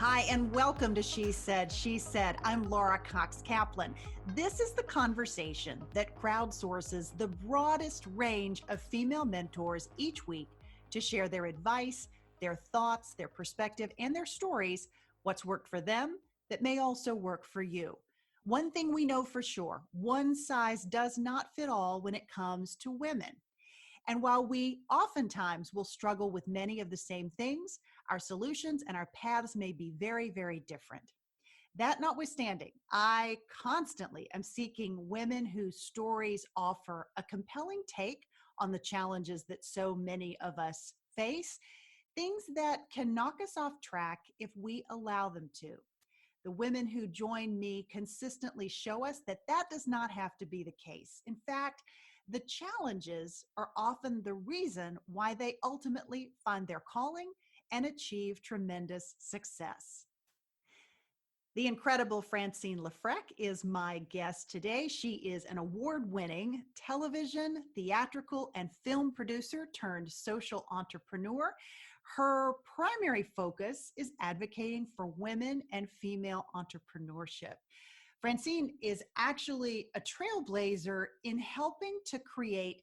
Hi, and welcome to She Said, She Said. I'm Laura Cox Kaplan. This is the conversation that crowdsources the broadest range of female mentors each week to share their advice, their thoughts, their perspective, and their stories, what's worked for them that may also work for you. One thing we know for sure, one size does not fit all when it comes to women. And while we oftentimes will struggle with many of the same things, our solutions and our paths may be very, very different. That notwithstanding, I constantly am seeking women whose stories offer a compelling take on the challenges that so many of us face, things that can knock us off track if we allow them to. The women who join me consistently show us that that does not have to be the case. In fact, the challenges are often the reason why they ultimately find their calling and achieve tremendous success. The incredible Francine LeFrak is my guest today. She is an award-winning television, theatrical, and film producer turned social entrepreneur. Her primary focus is advocating for women and female entrepreneurship. Francine is actually a trailblazer in helping to create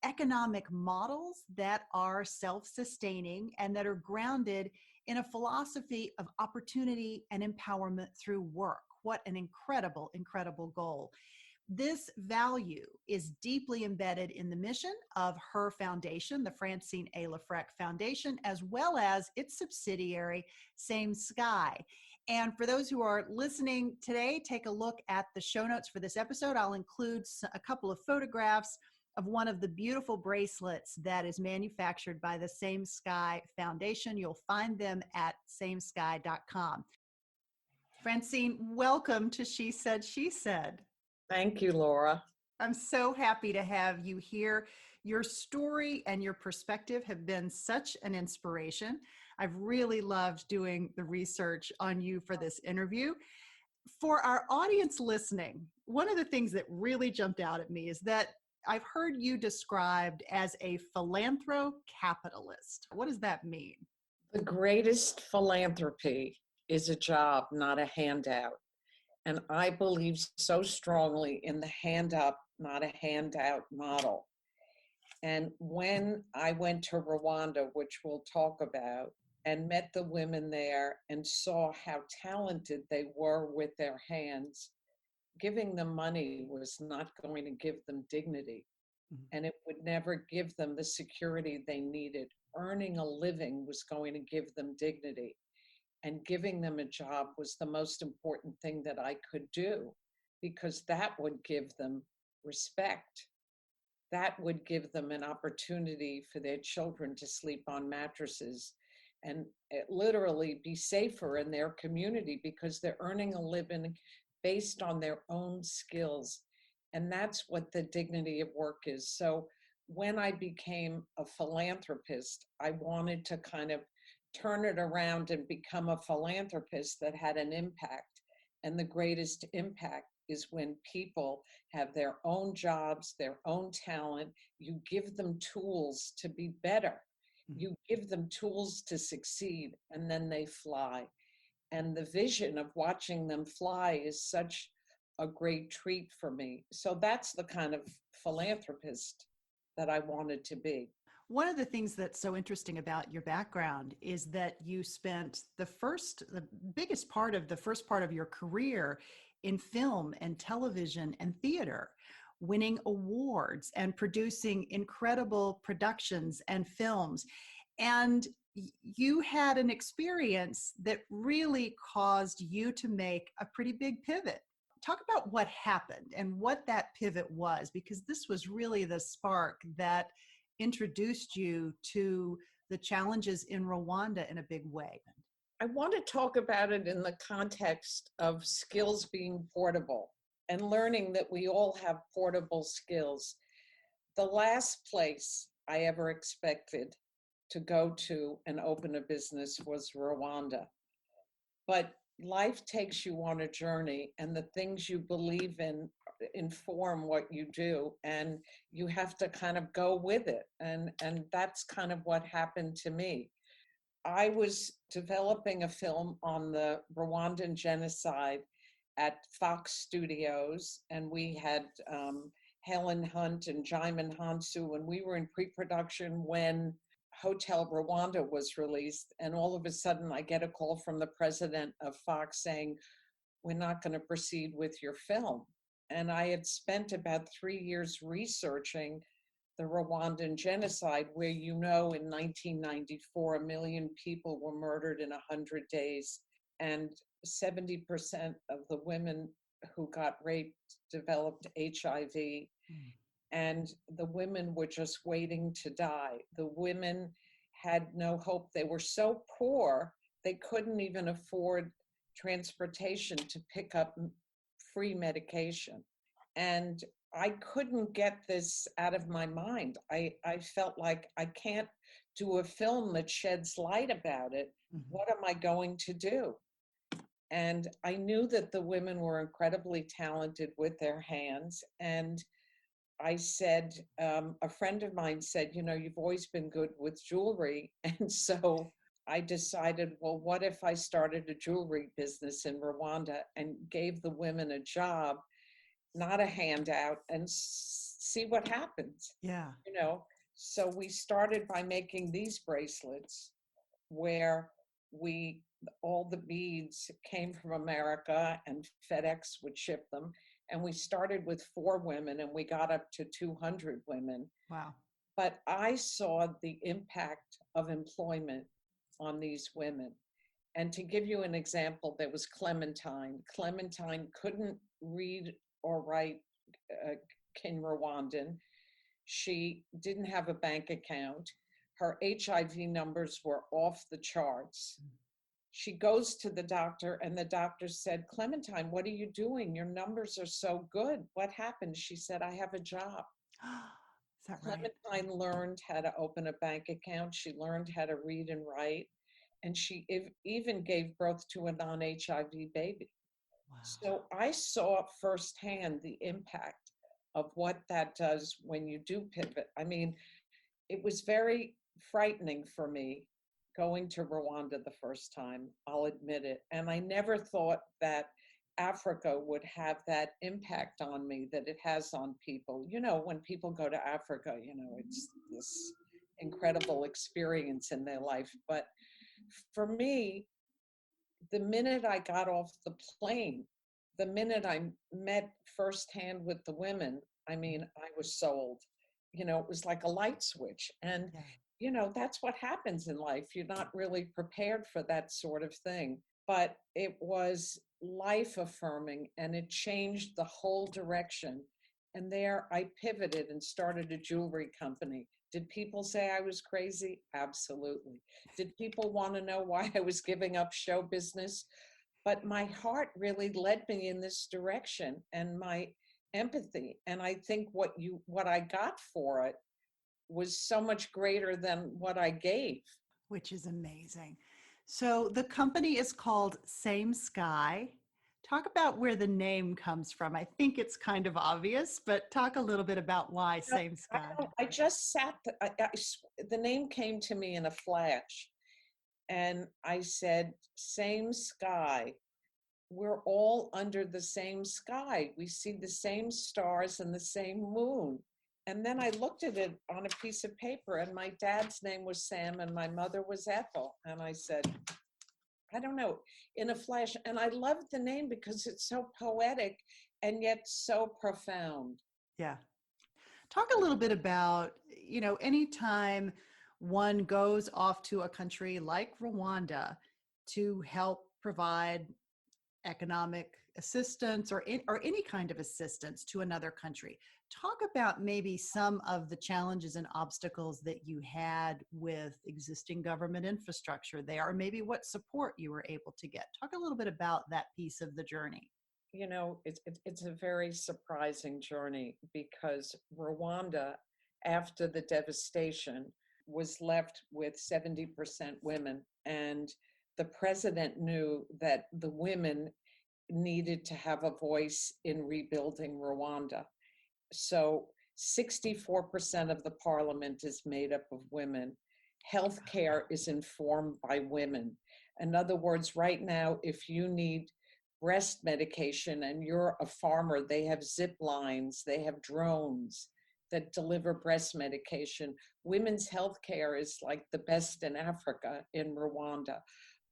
economic models that are self-sustaining and that are grounded in a philosophy of opportunity and empowerment through work. What an incredible, incredible goal. This value is deeply embedded in the mission of her foundation, the Francine LeFrak Foundation, as well as its subsidiary, Same Sky. And for those who are listening today, take a look at the show notes for this episode. I'll include a couple of photographs of one of the beautiful bracelets that is manufactured by the Same Sky Foundation. You'll find them at samesky.com. Francine, welcome to She Said, She Said. Thank you, Laura. I'm so happy to have you here. Your story and your perspective have been such an inspiration. I've really loved doing the research on you for this interview. For our audience listening, one of the things that really jumped out at me is that I've heard you described as a philanthro-capitalist. What does that mean? The greatest philanthropy is a job, not a handout. And I believe so strongly in the hand up, not a handout model. And when I went to Rwanda, which we'll talk about, and met the women there and saw how talented they were with their hands, giving them money was not going to give them dignity. And it would never give them the security they needed. Earning a living was going to give them dignity. And giving them a job was the most important thing that I could do, because that would give them respect. That would give them an opportunity for their children to sleep on mattresses and literally be safer in their community because they're earning a living based on their own skills. And that's what the dignity of work is. So when I became a philanthropist, I wanted to kind of turn it around and become a philanthropist that had an impact. And the greatest impact is when people have their own jobs, their own talent. You give them tools to be better. You give them tools to succeed, and then they fly. And the vision of watching them fly is such a great treat for me. So that's the kind of philanthropist that I wanted to be. One of the things that's so interesting about your background is that you spent the biggest part of the first part of your career in film and television and theater, winning awards and producing incredible productions and films. And you had an experience that really caused you to make a pretty big pivot. Talk about what happened and what that pivot was, because this was really the spark that introduced you to the challenges in Rwanda in a big way. I want to talk about it in the context of skills being portable and learning that we all have portable skills. The last place I ever expected to go to and open a business was Rwanda. But life takes you on a journey, and the things you believe in inform what you do, and you have to kind of go with it. And that's kind of what happened to me. I was developing a film on the Rwandan genocide at Fox Studios, and we had Helen Hunt and Jaimin Hansu, and we were in pre-production when Hotel Rwanda was released. And all of a sudden, I get a call from the president of Fox saying, "We're not going to proceed with your film." And I had spent about 3 years researching the Rwandan genocide, where, in 1994, 1 million people were murdered in 100 days, and 70% of the women who got raped developed HIV, and the women were just waiting to die. The women had no hope. They were so poor, they couldn't even afford transportation to pick up free medication. And I couldn't get this out of my mind. I felt like I can't do a film that sheds light about it. What am I going to do? And I knew that the women were incredibly talented with their hands. And I said, a friend of mine said, you've always been good with jewelry. And so I decided, well, what if I started a jewelry business in Rwanda and gave the women a job, not a handout, and see what happens? Yeah. So we started by making these bracelets where all the beads came from America and FedEx would ship them. And we started with 4 women and we got up to 200 women. Wow. But I saw the impact of employment on these women. And to give you an example, there was Clementine. Clementine couldn't read or write Kinyarwanda. She didn't have a bank account. Her HIV numbers were off the charts. She goes to the doctor and the doctor said, "Clementine, what are you doing? Your numbers are so good. What happened?" She said, "I have a job." Is that right? Clementine learned how to open a bank account. She learned how to read and write. And she even gave birth to a non-HIV baby. Wow. So I saw firsthand the impact of what that does when you do pivot. I mean, it was very frightening for me going to Rwanda the first time, I'll admit it. And I never thought that Africa would have that impact on me that it has on people. When people go to Africa, it's this incredible experience in their life. But for me, the minute I got off the plane, the minute I met firsthand with the women, I was sold. It was like a light switch. And, that's what happens in life. You're not really prepared for that sort of thing. But it was life affirming and it changed the whole direction. And there I pivoted and started a jewelry company. Did people say I was crazy? Absolutely. Did people want to know why I was giving up show business? But my heart really led me in this direction, and my empathy. And I think what I got for it was so much greater than what I gave. Which is amazing. So the company is called Same Sky. Talk about where the name comes from. I think it's kind of obvious, but talk a little bit about why Same Sky. I just sat, the name came to me in a flash. And I said, same sky. We're all under the same sky. We see the same stars and the same moon. And then I looked at it on a piece of paper, and my dad's name was Sam and my mother was Ethel. And I said, I don't know, in a flash. And I loved the name because it's so poetic and yet so profound. Yeah. Talk a little bit about, anytime one goes off to a country like Rwanda to help provide economic assistance or any kind of assistance to another country. Talk about maybe some of the challenges and obstacles that you had with existing government infrastructure there, or maybe what support you were able to get. Talk a little bit about that piece of the journey. It's a very surprising journey because Rwanda, after the devastation, was left with 70% women. And the president knew that the women needed to have a voice in rebuilding Rwanda. So 64% of the parliament is made up of women. healthcare is informed by women. In other words, right now, if you need breast medication and you're a farmer, they have zip lines, they have drones that deliver breast medication. Women's healthcare is like the best in Africa, in Rwanda.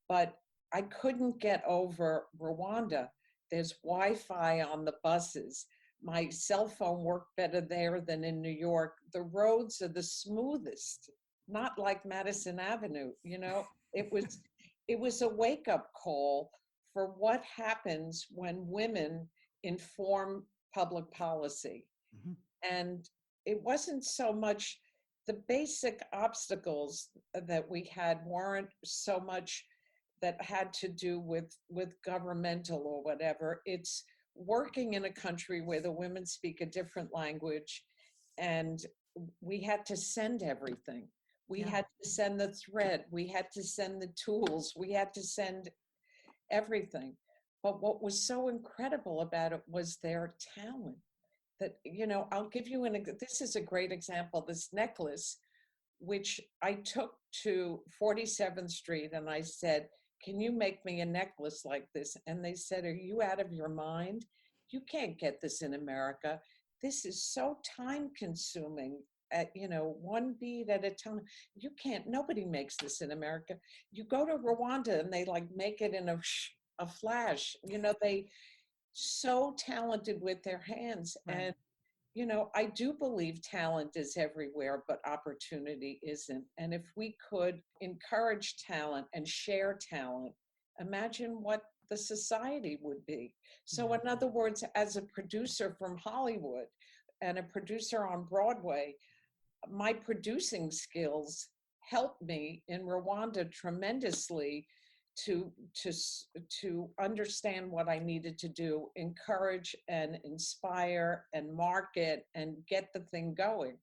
But I couldn't get over Rwanda. There's Wi-Fi on the buses. My cell phone worked better there than in New York. The roads are the smoothest, not like Madison Avenue. It was a wake-up call for what happens when women inform public policy. Mm-hmm. And it wasn't so much the basic obstacles that we had weren't so much that had to do with governmental or whatever. It's working in a country where the women speak a different language, and we had to send everything. We had to send the thread, we had to send the tools, we had to send everything. But what was so incredible about it was their talent. That, I'll give you this is a great example. This necklace, which I took to 47th Street and I said, can you make me a necklace like this? And they said, are you out of your mind? You can't get this in America. This is so time consuming at, one bead at a time. You can't, nobody makes this in America. You go to Rwanda and they like make it in a flash, they so talented with their hands. Right. And I do believe talent is everywhere, but opportunity isn't. And if we could encourage talent and share talent, imagine what the society would be. So in other words, as a producer from Hollywood and a producer on Broadway, my producing skills helped me in Rwanda tremendously to understand what I needed to do, encourage and inspire and market and get the thing going.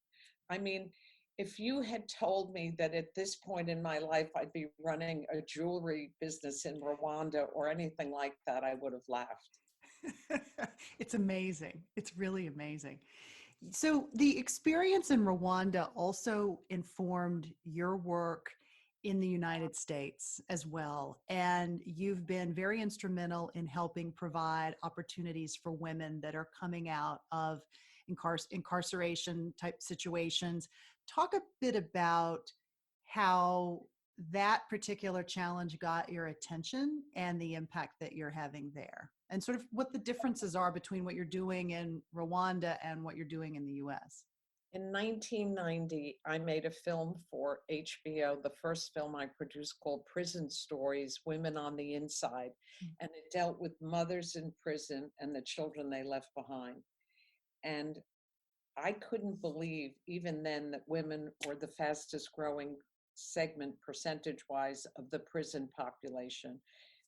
I mean, if you had told me that at this point in my life I'd be running a jewelry business in Rwanda or anything like that, I would have laughed. It's amazing. It's really amazing. So the experience in Rwanda also informed your work in the United States as well. And you've been very instrumental in helping provide opportunities for women that are coming out of incarceration type situations. Talk a bit about how that particular challenge got your attention and the impact that you're having there, and sort of what the differences are between what you're doing in Rwanda and what you're doing in the US. In 1990, I made a film for HBO, the first film I produced, called Prison Stories, Women on the Inside. And it dealt with mothers in prison and the children they left behind. And I couldn't believe even then that women were the fastest growing segment percentage-wise of the prison population.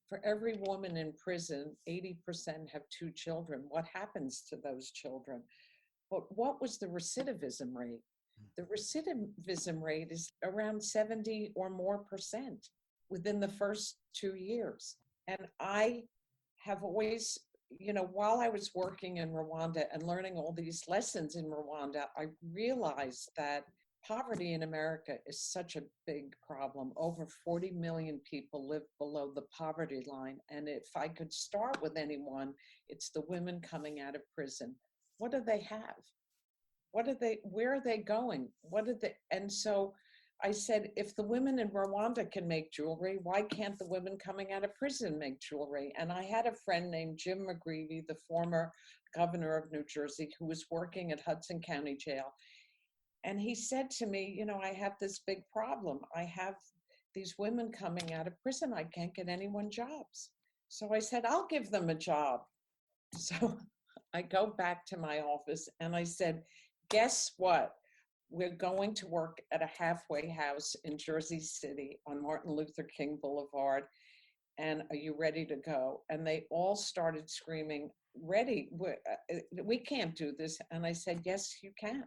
For every woman in prison, 80% have 2 children. What happens to those children? But what was the recidivism rate? The recidivism rate is around 70 or more percent within the first 2 years. And I have always, while I was working in Rwanda and learning all these lessons in Rwanda, I realized that poverty in America is such a big problem. Over 40 million people live below the poverty line. And if I could start with anyone, it's the women coming out of prison. What do they have? Where are they going? And so I said, if the women in Rwanda can make jewelry, why can't the women coming out of prison make jewelry? And I had a friend named Jim McGreevey, the former governor of New Jersey, who was working at Hudson County Jail. And he said to me, I have this big problem. I have these women coming out of prison. I can't get anyone jobs. So I said, I'll give them a job. So I go back to my office and I said, guess what? We're going to work at a halfway house in Jersey City on Martin Luther King Boulevard. And are you ready to go? And they all started screaming, ready, we can't do this. And I said, yes, you can.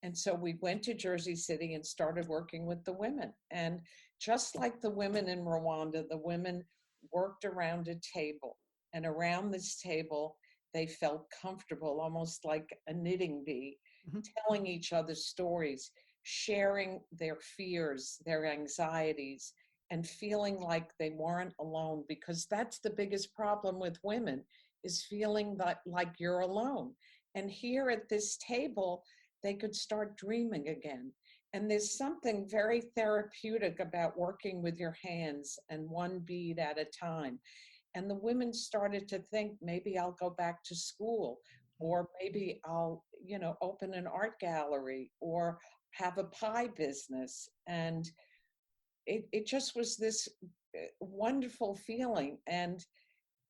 And so we went to Jersey City and started working with the women. And just like the women in Rwanda, the women worked around a table. And around this table, they felt comfortable, almost like a knitting bee, telling each other stories. sharing their fears, their anxieties, and feeling like they weren't alone, because that's the biggest problem with women, is feeling that like you're alone. And here at this table, they could start dreaming again. And there's something very therapeutic about working with your hands and one bead at a time. And the women started to think, maybe I'll go back to school, or maybe I'll, open an art gallery or have a pie business. And it just was this wonderful feeling. And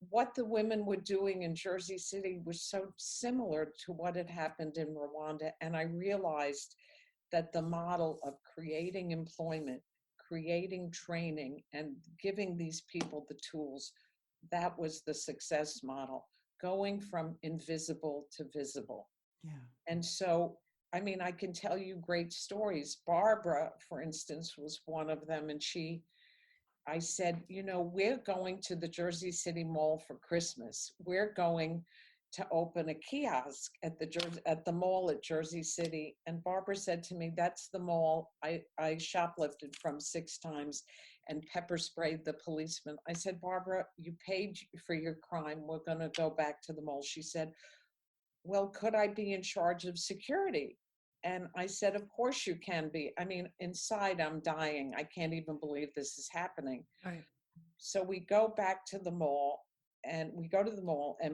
what the women were doing in Jersey City was so similar to what had happened in Rwanda. And I realized that the model of creating employment, creating training, and giving these people the tools, that was the success model, going from invisible to visible. Yeah. And so, I mean, I can tell you great stories. Barbara, for instance, was one of them. And I said, we're going to the Jersey City Mall for Christmas. We're going to open a kiosk at the mall at Jersey City. And Barbara said to me, that's the mall I shoplifted from 6 times and pepper sprayed the policeman. I said, Barbara, you paid for your crime. We're going to go back to the mall. She said, well, could I be in charge of security? And I said, of course you can be. I mean, inside I'm dying. I can't even believe this is happening. Right. So we go back to the mall, and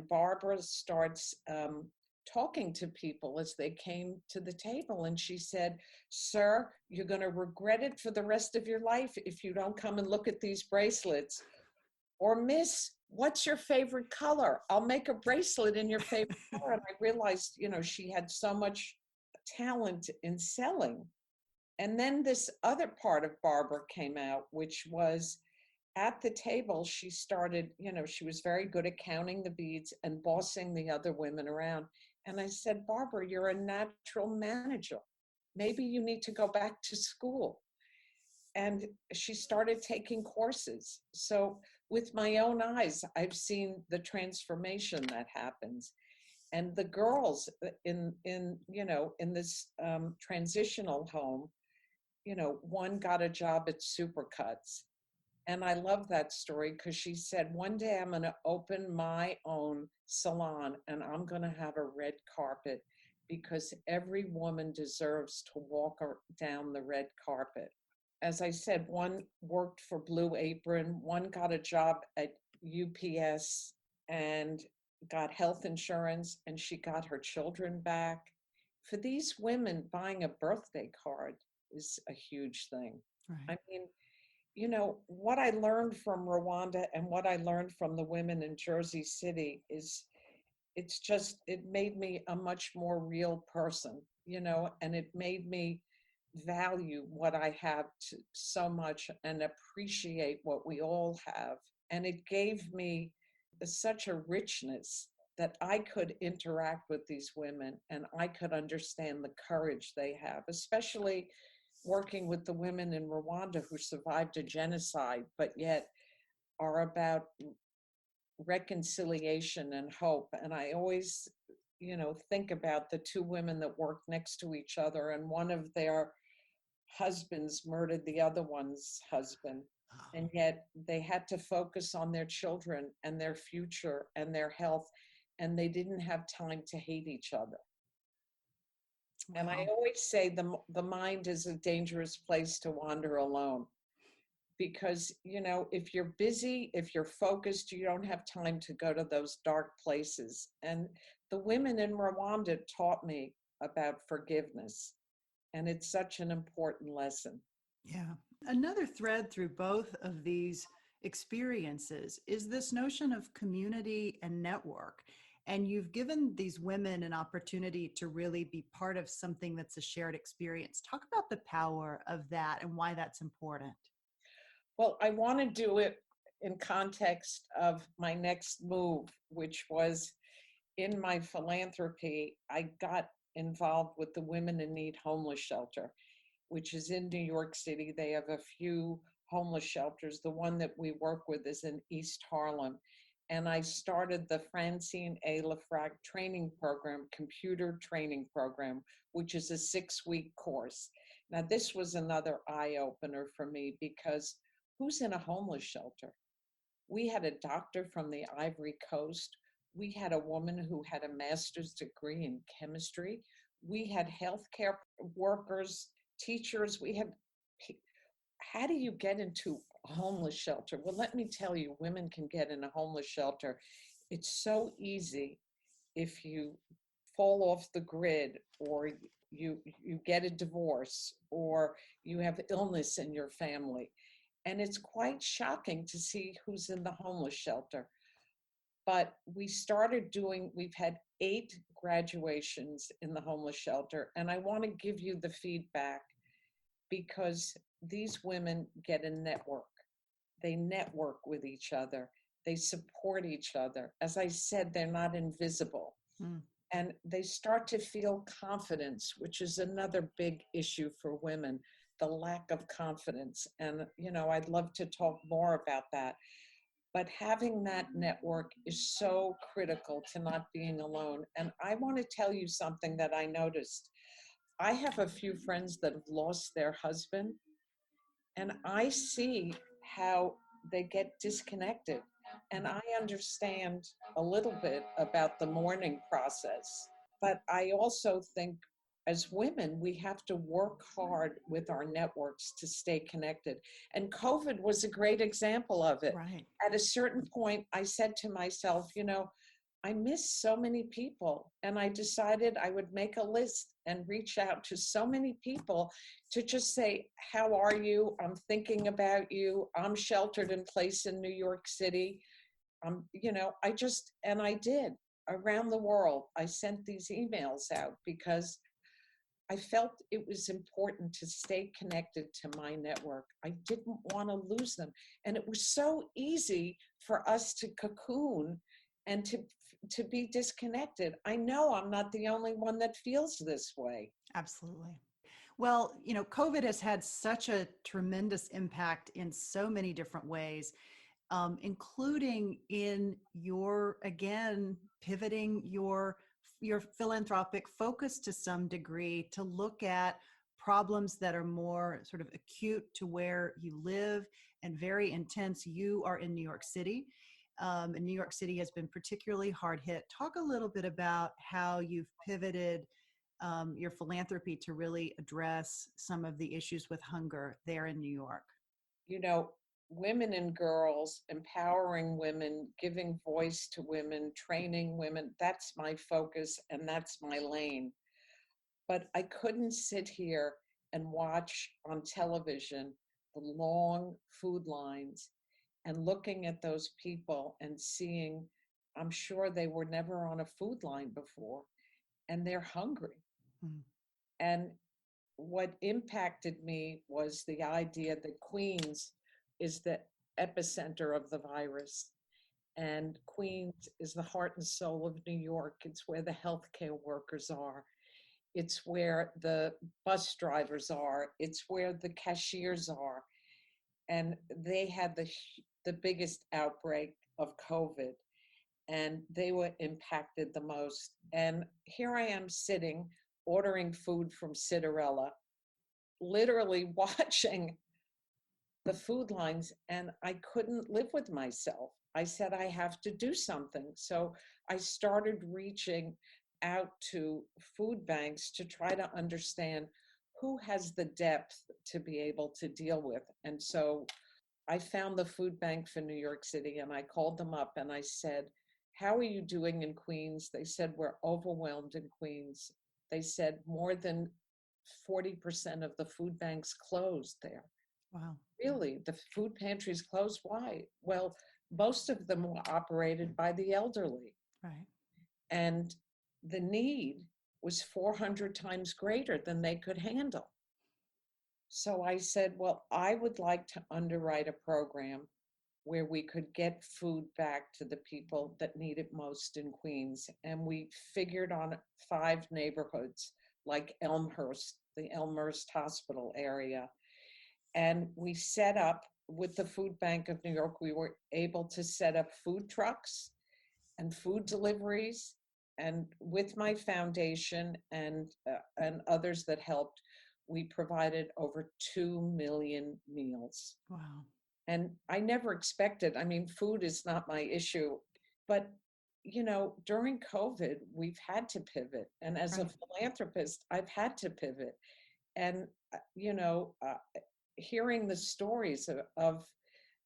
Barbara starts talking to people as they came to the table. And she said, sir, you're going to regret it for the rest of your life if you don't come and look at these bracelets. Or, miss, what's your favorite color? I'll make a bracelet in your favorite color. And I realized, she had so much talent in selling. And then this other part of Barbara came out, which was at the table, she started, she was very good at counting the beads and bossing the other women around. And I said, Barbara, you're a natural manager. Maybe you need to go back to school. And she started taking courses. So with my own eyes, I've seen the transformation that happens. And the girls in this transitional home, one got a job at Supercuts. And I love that story because she said, one day I'm going to open my own salon and I'm going to have a red carpet because every woman deserves to walk down the red carpet. As I said, one worked for Blue Apron, one got a job at UPS and got health insurance, and she got her children back. For these women, buying a birthday card is a huge thing. Right. I mean, what I learned from Rwanda and what I learned from the women in Jersey City is it made me a much more real person, and it made me value what I have so much and appreciate what we all have. And it gave me such a richness that I could interact with these women and I could understand the courage they have, especially working with the women in Rwanda who survived a genocide, but yet are about reconciliation and hope. And I always, think about the 2 women that worked next to each other, and one of their husbands murdered the other one's husband. And yet they had to focus on their children and their future and their health, and they didn't have time to hate each other. Wow. And I always say the mind is a dangerous place to wander alone because, if you're busy, if you're focused, you don't have time to go to those dark places. And the women in Rwanda taught me about forgiveness. And it's such an important lesson. Yeah. Another thread through both of these experiences is this notion of community and network. And you've given these women an opportunity to really be part of something that's a shared experience. Talk about the power of that and why that's important. Well, I want to do it in context of my next move, which was in my philanthropy. I got involved with the Women in Need homeless shelter, which is in New York City. They have a few homeless shelters. The one that we work with is in East Harlem. and I started the Francine LeFrak training program, computer training program, which is a 6-week course. Now, this was another eye-opener for me because who's in a homeless shelter? We had a doctor from the Ivory Coast. We had a woman who had a master's degree in chemistry. We had healthcare workers, teachers. How do you get into a homeless shelter? Well, let me tell you, women can get in a homeless shelter. It's so easy if you fall off the grid, or you get a divorce, or you have illness in your family. And it's quite shocking to see who's in the homeless shelter. But we've had 8 graduations in the homeless shelter. And I want to give you the feedback because these women get a network. They network with each other. They support each other. As I said, they're not invisible. Mm. And they start to feel confidence, which is another big issue for women, the lack of confidence. And, I'd love to talk more about that. But having that network is so critical to not being alone. And I want to tell you something that I noticed. I have a few friends that have lost their husband, and I see how they get disconnected. And I understand a little bit about the mourning process. But I also think as women, we have to work hard with our networks to stay connected. And COVID was a great example of it. Right. At a certain point, I said to myself, I miss so many people. And I decided I would make a list and reach out to so many people to just say, how are you? I'm thinking about you. I'm sheltered in place in New York City. I did. Around the world, I sent these emails out because I felt it was important to stay connected to my network. I didn't want to lose them. And it was so easy for us to cocoon and to be disconnected. I know I'm not the only one that feels this way. Absolutely. Well, COVID has had such a tremendous impact in so many different ways, including in your, again, pivoting your philanthropic focus to some degree to look at problems that are more sort of acute to where you live and very intense. You are in New York City. And New York City has been particularly hard hit. Talk a little bit about how you've pivoted your philanthropy to really address some of the issues with hunger there in New York. Women and girls, empowering women, giving voice to women, training women, that's my focus and that's my lane. But I couldn't sit here and watch on television the long food lines and looking at those people and seeing, I'm sure they were never on a food line before, and they're hungry. Mm. And what impacted me was the idea that Queens is the epicenter of the virus. And Queens is the heart and soul of New York. It's where the healthcare workers are. It's where the bus drivers are. It's where the cashiers are. And they had the biggest outbreak of COVID, and they were impacted the most. And here I am sitting, ordering food from Cinderella, literally watching the food lines, and I couldn't live with myself. I said, I have to do something. So I started reaching out to food banks to try to understand who has the depth to be able to deal with. And so I found the food bank for New York City, and I called them up and I said, how are you doing in Queens? They said, we're overwhelmed in Queens. They said more than 40% of the food banks closed there. Wow. Really? The food pantries closed? Why? Well, most of them were operated by the elderly. Right. And the need was 400 times greater than they could handle. So I said, well, I would like to underwrite a program where we could get food back to the people that need it most in Queens. And we figured on 5 neighborhoods like Elmhurst, the Elmhurst Hospital area. And we set up with the Food Bank of New York, we were able to set up food trucks and food deliveries. And with my foundation and others that helped, we provided over 2 million meals. Wow. And I never expected, I mean, food is not my issue, but during COVID, we've had to pivot. And as a Right. philanthropist, I've had to pivot. And, hearing the stories of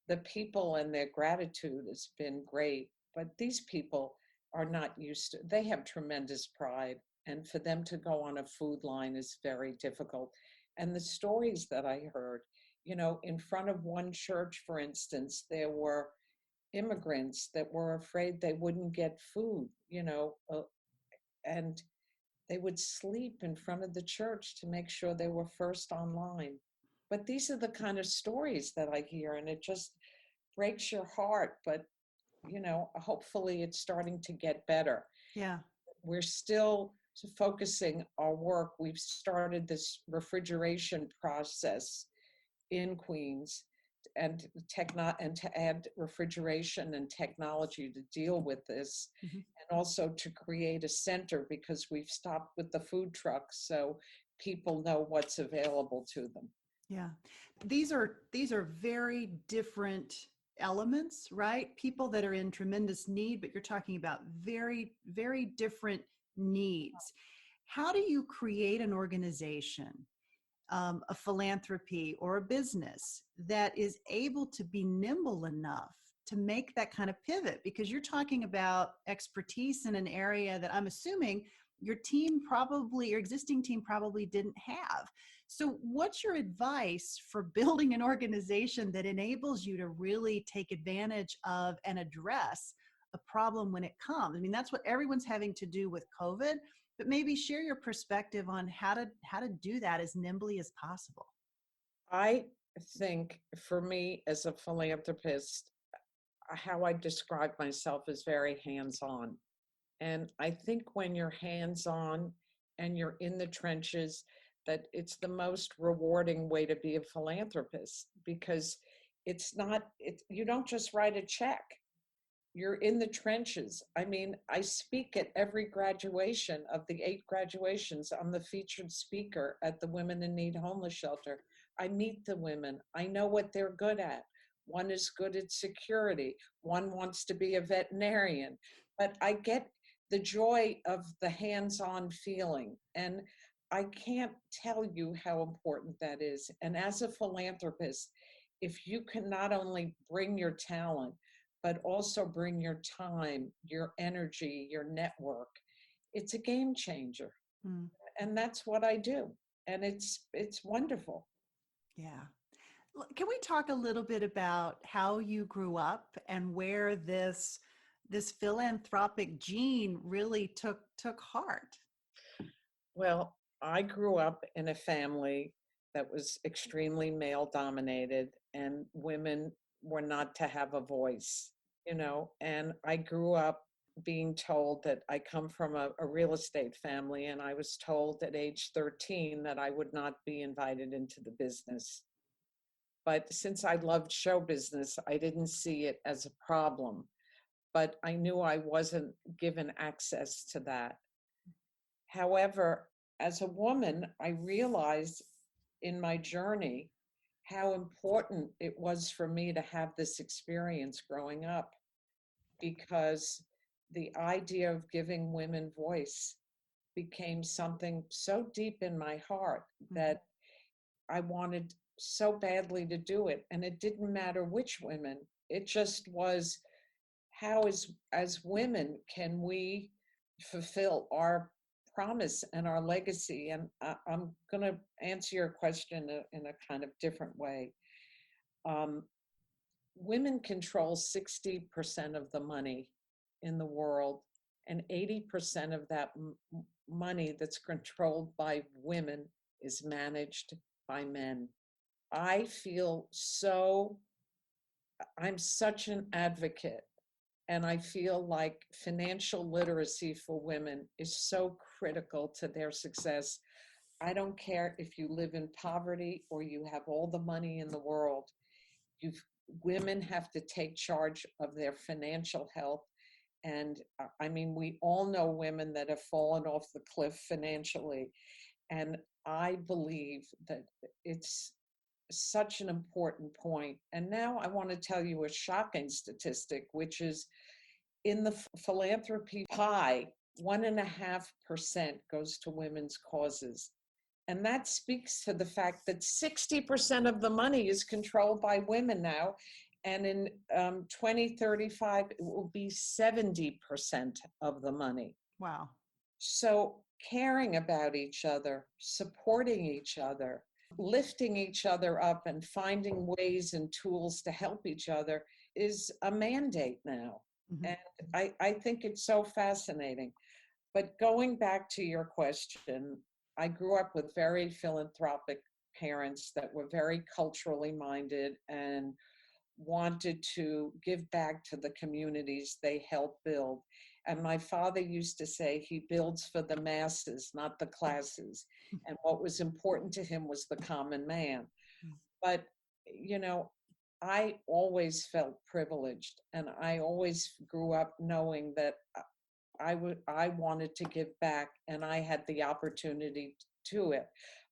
the people and their gratitude has been great. But these people are not used to, they have tremendous pride. And for them to go on a food line is very difficult. And the stories that I heard, in front of one church, for instance, there were immigrants that were afraid they wouldn't get food, and they would sleep in front of the church to make sure they were first online. But these are the kind of stories that I hear, and it just breaks your heart. But, hopefully it's starting to get better. Yeah. We're still focusing our work. We've started this refrigeration process in Queens and to add refrigeration and technology to deal with this, Mm-hmm. and also to create a center, because we've stopped with the food trucks so people know what's available to them. Yeah. These are very different elements, right? People that are in tremendous need, but you're talking about very, very different needs. How do you create an organization, a philanthropy or a business that is able to be nimble enough to make that kind of pivot? Because you're talking about expertise in an area that I'm assuming your existing team probably didn't have. So what's your advice for building an organization that enables you to really take advantage of and address a problem when it comes? I mean, that's what everyone's having to do with COVID, but maybe share your perspective on how to do that as nimbly as possible. I think for me as a philanthropist, how I describe myself is very hands-on. And I think when you're hands-on and you're in the trenches, that it's the most rewarding way to be a philanthropist, because you don't just write a check. You're in the trenches. I mean, I speak at every graduation of the 8 graduations. I'm the featured speaker at the Women in Need homeless shelter. I meet the women. I know what they're good at. One is good at security. One wants to be a veterinarian. But I get the joy of the hands-on feeling. And I can't tell you how important that is. And as a philanthropist, if you can not only bring your talent, but also bring your time, your energy, your network, it's a game changer. Mm. And that's what I do. And it's wonderful. Yeah. Can we talk a little bit about how you grew up and where this philanthropic gene really took heart? Well, I grew up in a family that was extremely male dominated, and women were not to have a voice, and I grew up being told that I come from a real estate family, and I was told at age 13 that I would not be invited into the business. But since I loved show business, I didn't see it as a problem, but I knew I wasn't given access to that. However, as a woman, I realized in my journey how important it was for me to have this experience growing up, because the idea of giving women voice became something so deep in my heart that I wanted so badly to do it. And it didn't matter which women, it just was, how as women can we fulfill our promise and our legacy? And I'm going to answer your question in a kind of different way. Women control 60% of the money in the world, and 80% of that money that's controlled by women is managed by men. I'm such an advocate, and I feel like financial literacy for women is so critical to their success. I don't care if you live in poverty or you have all the money in the world. You've Women have to take charge of their financial health. And I mean, we all know women that have fallen off the cliff financially. And I believe that it's such an important point. And now I want to tell you a shocking statistic, which is in the philanthropy pie, 1.5% goes to women's causes. And that speaks to the fact that 60% of the money is controlled by women now. And in 2035, it will be 70% of the money. Wow. So caring about each other, supporting each other, lifting each other up, and finding ways and tools to help each other is a mandate now. Mm-hmm. And I think it's so fascinating. But going back to your question, I grew up with very philanthropic parents that were very culturally minded and wanted to give back to the communities they helped build. And my father used to say he builds for the masses, not the classes. And what was important to him was the common man. But, you know, I always felt privileged, and I always grew up knowing that I wanted to give back, and I had the opportunity to it.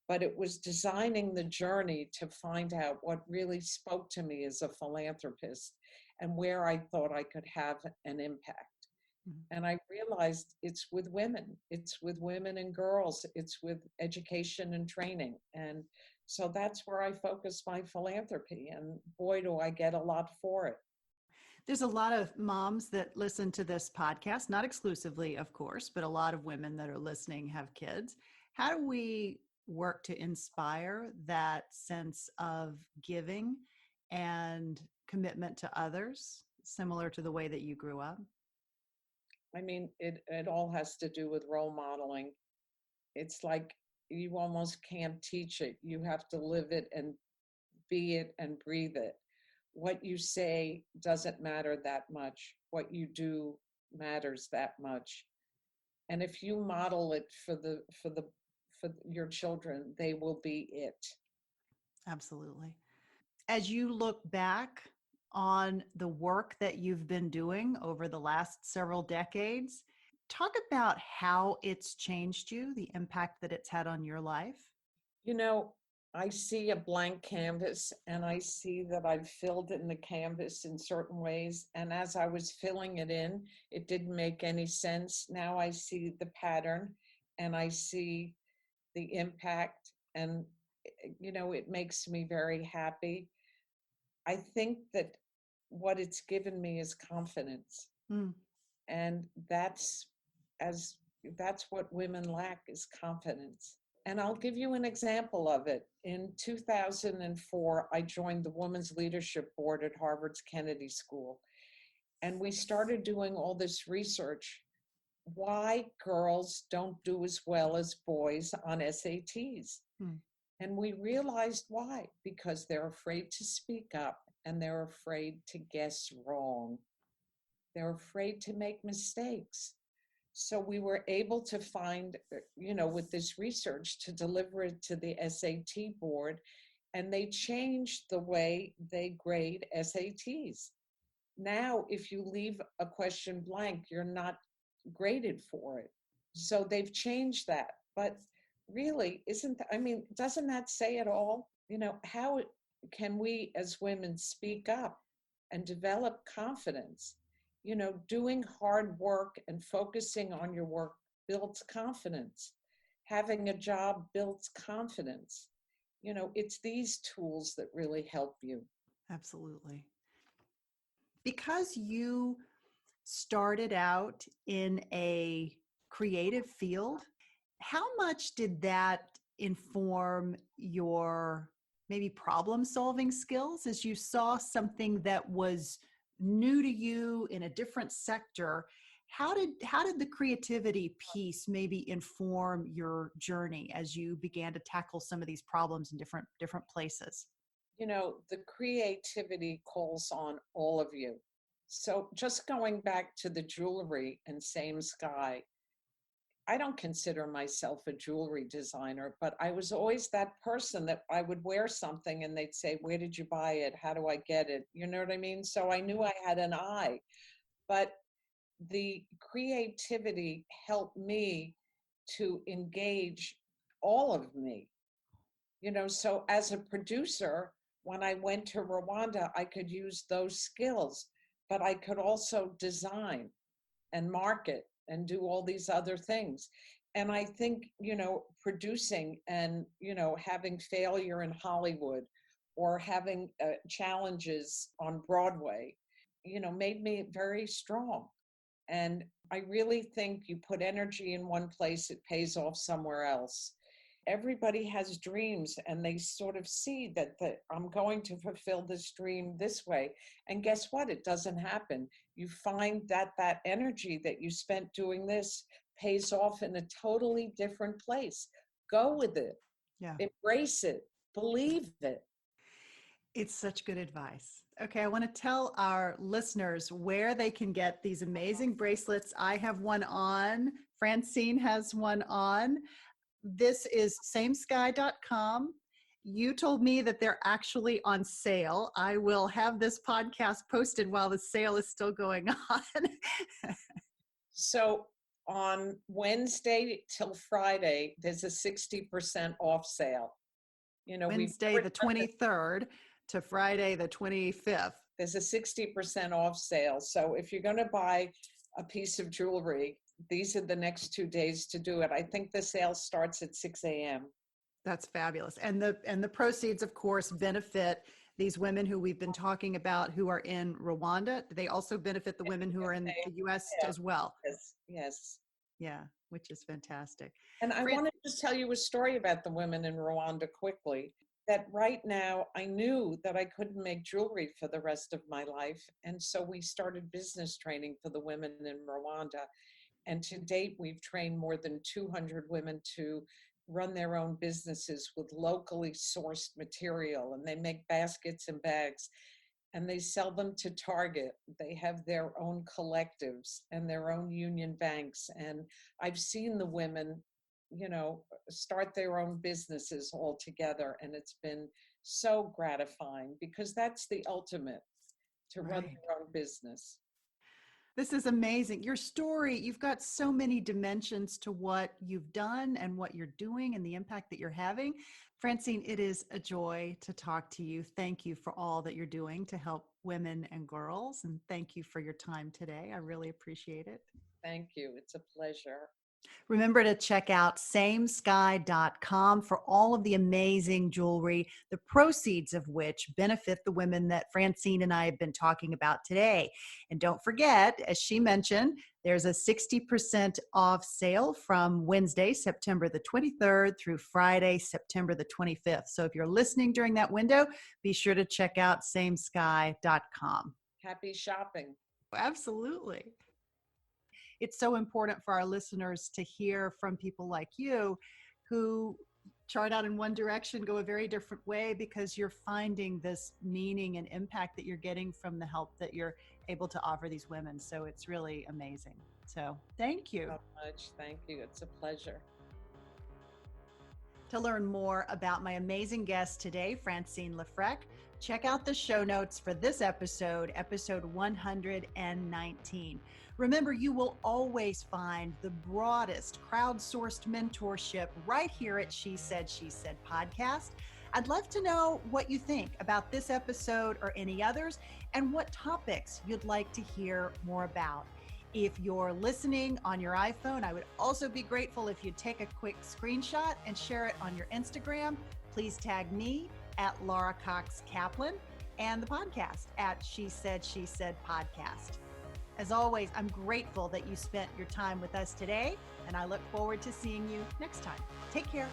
But it was designing the journey to find out what really spoke to me as a philanthropist and where I thought I could have an impact. Mm-hmm. And I realized it's with women. It's with women and girls. It's with education and training. And so that's where I focus my philanthropy. And boy, do I get a lot for it. There's a lot of moms that listen to this podcast, not exclusively, of course, but a lot of women that are listening have kids. How do we work to inspire that sense of giving and commitment to others, similar to the way that you grew up? I mean, it all has to do with role modeling. It's like you almost can't teach it. You have to live it and be it and breathe it. What you say doesn't matter that much. What you do matters that much. And if you model it for your children, they will be it. Absolutely. As you look back on the work that you've been doing over the last several decades, talk about how it's changed you, the impact that it's had on your life. You know, I see a blank canvas, and I see that I've filled in the canvas in certain ways. And as I was filling it in, it didn't make any sense. Now I see the pattern, and I see the impact, and, you know, it makes me very happy. I think that what it's given me is confidence. And that's what women lack, is confidence. And I'll give you an example of it. In 2004, I joined the Women's Leadership Board at Harvard's Kennedy School. And we started doing all this research, why girls don't do as well as boys on SATs. And we realized why, because they're afraid to speak up, and they're afraid to guess wrong. They're afraid to make mistakes. So we were able to find, you know, with this research, to deliver it to the SAT board, and they changed the way they grade SATs. Now, if you leave a question blank, you're not graded for it. So they've changed that. But really, doesn't that say it all? You know, how can we as women speak up and develop confidence? You know, doing hard work and focusing on your work builds confidence. Having a job builds confidence. You know, it's these tools that really help you. Absolutely. Because you started out in a creative field, how much did that inform your maybe problem-solving skills as you saw something that was new to you in a different sector? How did the creativity piece maybe inform your journey as you began to tackle some of these problems in different places? You know, the creativity calls on all of you. So just going back to the jewelry and Same Sky, I don't consider myself a jewelry designer, but I was always that person that I would wear something and they'd say, where did you buy it? How do I get it? You know what I mean? So I knew I had an eye, but the creativity helped me to engage all of me. So as a producer, when I went to Rwanda, I could use those skills, but I could also design and market and do all these other things. And I think, producing and, having failure in Hollywood or having challenges on Broadway, made me very strong. And I really think you put energy in one place, it pays off somewhere else. Everybody has dreams and they sort of see that I'm going to fulfill this dream this way. And guess what? It doesn't happen. You find that energy that you spent doing this pays off in a totally different place. Go with it. Yeah. Embrace it. Believe it. It's such good advice. Okay, I want to tell our listeners where they can get these amazing bracelets. I have one on. Francine has one on. This is samesky.com. You told me that they're actually on sale. I will have this podcast posted while the sale is still going on. So on Wednesday till Friday, there's a 60% off sale. Wednesday the 23rd to Friday the 25th. There's a 60% off sale. So if you're going to buy a piece of jewelry, these are the next 2 days to do it. I think the sale starts at 6 a.m. That's fabulous. And the proceeds, of course, benefit these women who we've been talking about who are in Rwanda. They also benefit the women who are in the U.S. as well. Yes. Yeah, which is fantastic. And I want to just tell you a story about the women in Rwanda quickly. That right now, I knew that I couldn't make jewelry for the rest of my life. And so we started business training for the women in Rwanda. And to date, we've trained more than 200 women to run their own businesses with locally sourced material. And they make baskets and bags and they sell them to Target. They have their own collectives and their own union banks. And I've seen the women, start their own businesses all together. And it's been so gratifying because that's the ultimate, to run their own business. This is amazing. Your story, you've got so many dimensions to what you've done and what you're doing and the impact that you're having. Francine, it is a joy to talk to you. Thank you for all that you're doing to help women and girls. And thank you for your time today. I really appreciate it. Thank you. It's a pleasure. Remember to check out samesky.com for all of the amazing jewelry, the proceeds of which benefit the women that Francine and I have been talking about today. And don't forget, as she mentioned, there's a 60% off sale from Wednesday, September the 23rd through Friday, September the 25th. So if you're listening during that window, be sure to check out samesky.com. Happy shopping. Absolutely. It's so important for our listeners to hear from people like you who chart out in one direction, go a very different way, because you're finding this meaning and impact that you're getting from the help that you're able to offer these women. So it's really amazing. So thank you. So much. Thank you. It's a pleasure. To learn more about my amazing guest today, Francine LeFrak, check out the show notes for this episode 119. Remember, you will always find the broadest crowdsourced mentorship right here at She Said podcast. I'd love to know what you think about this episode or any others, and what topics you'd like to hear more about. If you're listening on your iPhone, I would also be grateful if you'd take a quick screenshot and share it on your Instagram. Please tag me at Laura Cox Kaplan and the podcast at She Said podcast. As always, I'm grateful that you spent your time with us today, and I look forward to seeing you next time. Take care.